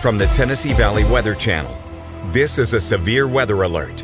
From the Tennessee Valley Weather Channel, this is a severe weather alert.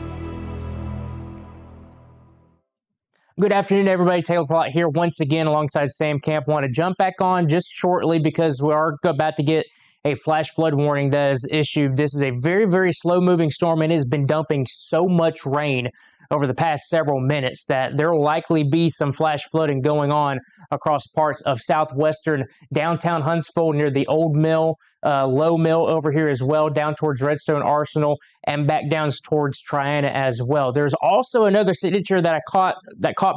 Good afternoon, everybody. Taylor Plott here once again alongside Sam Camp. Want to jump back on just shortly because we are about to get a flash flood warning that is issued. This is a very, very slow-moving storm and it has been dumping so much rain over the past several minutes that there will likely be some flash flooding going on across parts of southwestern downtown Huntsville near the Old Mill, Low Mill over here as well, down towards Redstone Arsenal and back down towards Triana as well. There's also another signature that caught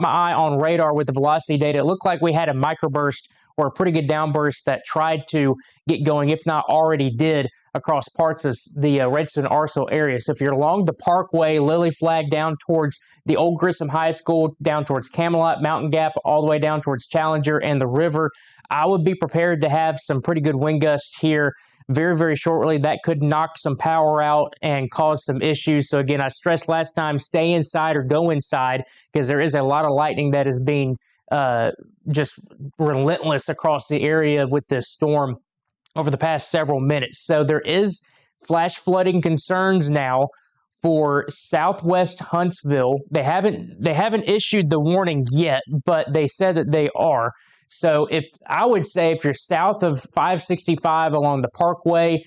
my eye on radar with the velocity data. It looked like we had a microburst or a pretty good downburst that tried to get going, if not already did, across parts of the Redstone Arsenal area. So if you're along the Parkway, Lily Flag, down towards the Old Grissom High School, down towards Camelot, Mountain Gap, all the way down towards Challenger and the river, I would be prepared to have some pretty good wind gusts here very, very shortly. That could knock some power out and cause some issues. So again, I stressed last time, stay inside or go inside because there is a lot of lightning that is being just relentless across the area with this storm over the past several minutes. So there is flash flooding concerns now for southwest Huntsville. They haven't issued the warning yet, but they said that they are. So if you're south of 565 along the Parkway,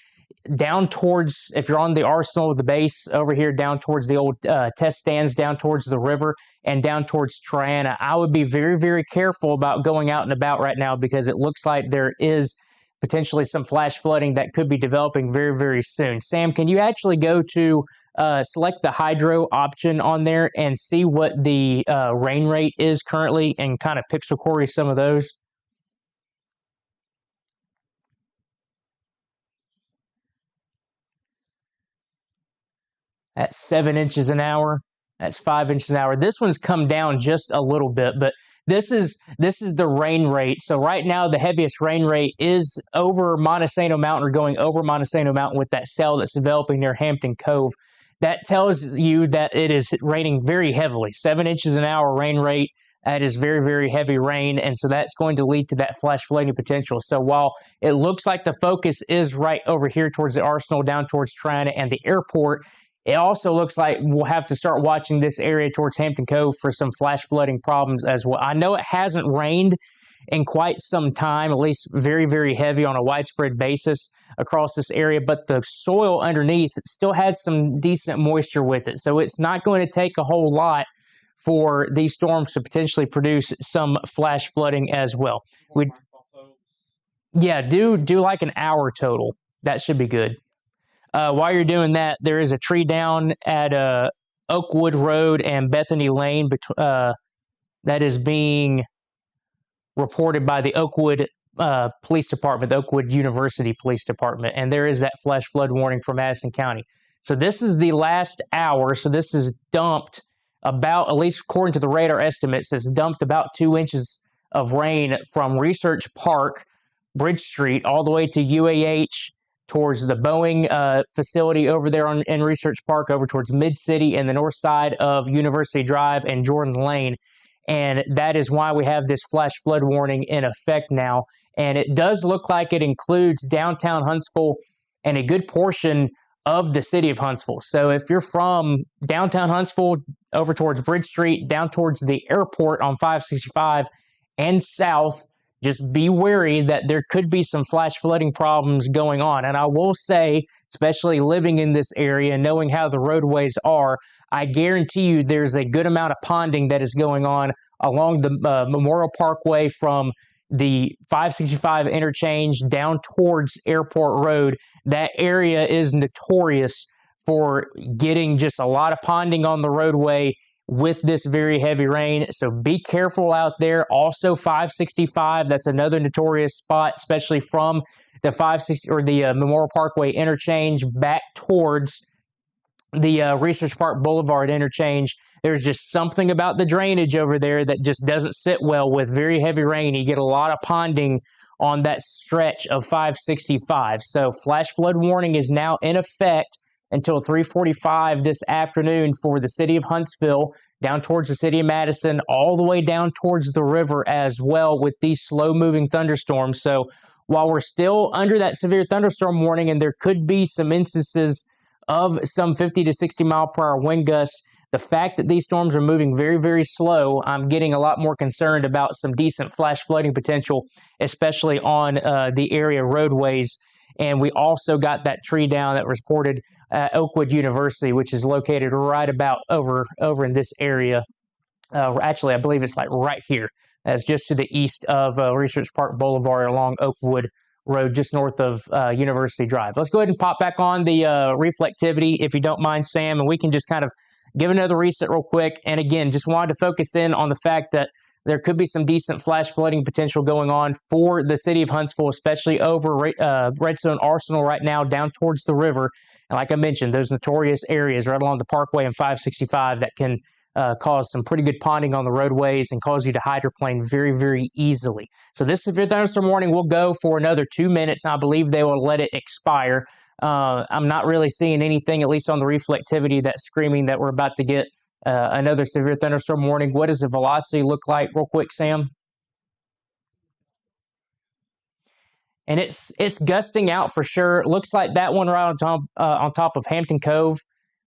down towards, if you're on the Arsenal, the base over here, down towards the old test stands, down towards the river and down towards Triana, I would be very, very careful about going out and about right now because it looks like there is potentially some flash flooding that could be developing very, very soon. Sam, can you actually go to select the hydro option on there and see what the rain rate is currently and kind of pixel query some of those? At 7 inches an hour. That's 5 inches an hour. This one's come down just a little bit, but this is the rain rate. So right now, the heaviest rain rate is over Montesano Mountain or going over Montesano Mountain with that cell that's developing near Hampton Cove. That tells you that it is raining very heavily. 7 inches an hour rain rate. That is very, very heavy rain, and so that's going to lead to that flash flooding potential. So while it looks like the focus is right over here towards the Arsenal, down towards Triana and the airport, it also looks like we'll have to start watching this area towards Hampton Cove for some flash flooding problems as well. I know it hasn't rained in quite some time, at least very, very heavy on a widespread basis across this area, but the soil underneath still has some decent moisture with it. So it's not going to take a whole lot for these storms to potentially produce some flash flooding as well. Do like an hour total. That should be good. While you're doing that, there is a tree down at Oakwood Road and Bethany Lane that is being reported by the Oakwood Police Department, the Oakwood University Police Department, and there is that flash flood warning for Madison County. So this is the last hour, so this is dumped about, at least according to the radar estimates, it's dumped about 2 inches of rain from Research Park, Bridge Street, all the way to UAH, towards the Boeing facility over there in Research Park, over towards Mid-City and the north side of University Drive and Jordan Lane. And that is why we have this flash flood warning in effect now. And it does look like it includes downtown Huntsville and a good portion of the city of Huntsville. So if you're from downtown Huntsville over towards Bridge Street, down towards the airport on 565 and south, just be wary that there could be some flash flooding problems going on. And I will say, especially living in this area, knowing how the roadways are, I guarantee you there's a good amount of ponding that is going on along the Memorial Parkway from the 565 interchange down towards Airport Road. That area is notorious for getting just a lot of ponding on the roadway with this very heavy rain. So be careful out there. Also 565, that's another notorious spot, especially from the 560 or the Memorial Parkway interchange back towards the Research Park Boulevard interchange. There's just something about the drainage over there that just doesn't sit well with very heavy rain. You get a lot of ponding on that stretch of 565. So flash flood warning is now in effect until 3:45 this afternoon for the city of Huntsville, down towards the city of Madison, all the way down towards the river as well with these slow-moving thunderstorms. So while we're still under that severe thunderstorm warning, and there could be some instances of some 50 to 60 mile per hour wind gusts, the fact that these storms are moving very, very slow, I'm getting a lot more concerned about some decent flash flooding potential, especially on the area roadways. And we also got that tree down that was reported at Oakwood University, which is located right about over in this area. Actually, I believe it's like right here. That's just to the east of Research Park Boulevard along Oakwood Road, just north of University Drive. Let's go ahead and pop back on the reflectivity, if you don't mind, Sam, and we can just kind of give another reset real quick. And again, just wanted to focus in on the fact that there could be some decent flash flooding potential going on for the city of Huntsville, especially over Redstone Arsenal right now down towards the river. And like I mentioned, those notorious areas right along the Parkway and 565 that can cause some pretty good ponding on the roadways and cause you to hydroplane very, very easily. So this severe thunderstorm warning will go for another 2 minutes. I believe they will let it expire. I'm not really seeing anything, at least on the reflectivity, that's screaming that we're about to get another severe thunderstorm warning. What does the velocity look like real quick, Sam? And it's gusting out for sure. It looks like that one right on top of Hampton Cove.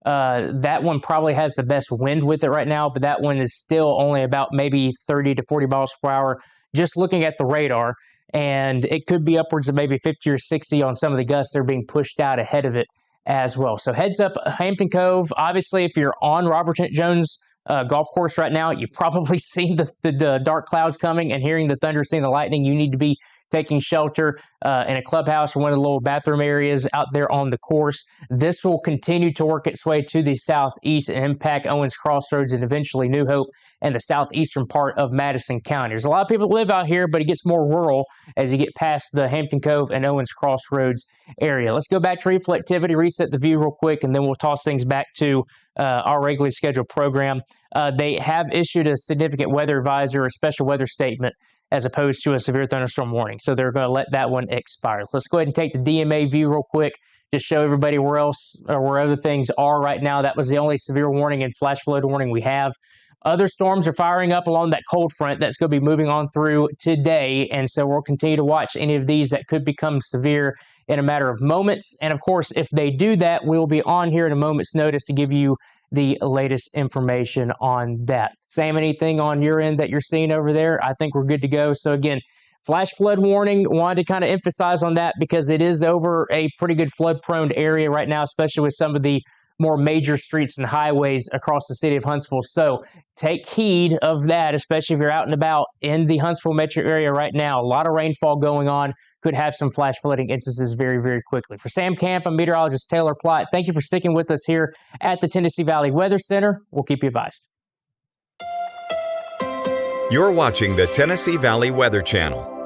That one probably has the best wind with it right now, but that one is still only about maybe 30 to 40 miles per hour, just looking at the radar. And it could be upwards of maybe 50 or 60 on some of the gusts that are being pushed out ahead of it as well. So heads up, Hampton Cove. Obviously, if you're on Robert Trent Jones golf course right now, you've probably seen the dark clouds coming and hearing the thunder, seeing the lightning. You need to be taking shelter in a clubhouse or one of the little bathroom areas out there on the course. This will continue to work its way to the southeast and impact Owens Crossroads and eventually New Hope and the southeastern part of Madison County. There's a lot of people that live out here, but it gets more rural as you get past the Hampton Cove and Owens Crossroads area. Let's go back to reflectivity, reset the view real quick, and then we'll toss things back to our regularly scheduled program. They have issued a significant weather advisory or a special weather statement as opposed to a severe thunderstorm warning. So they're going to let that one expire. Let's go ahead and take the DMA view real quick, just show everybody where other things are right now. That was the only severe warning and flash flood warning we have. Other storms are firing up along that cold front that's going to be moving on through today. And so we'll continue to watch any of these that could become severe in a matter of moments. And of course, if they do that, we'll be on here at a moment's notice to give you the latest information on that. Sam, anything on your end that you're seeing over there? I think we're good to go. So again, flash flood warning, wanted to kind of emphasize on that because it is over a pretty good flood prone area right now, especially with some of the more major streets and highways across the city of Huntsville. So take heed of that, especially if you're out and about in the Huntsville metro area right now. A lot of rainfall going on, could have some flash flooding instances very, very quickly. For Sam Camp, I'm meteorologist Taylor Plott. Thank you for sticking with us here at the Tennessee Valley Weather Center. We'll keep you advised. You're watching the Tennessee Valley Weather Channel.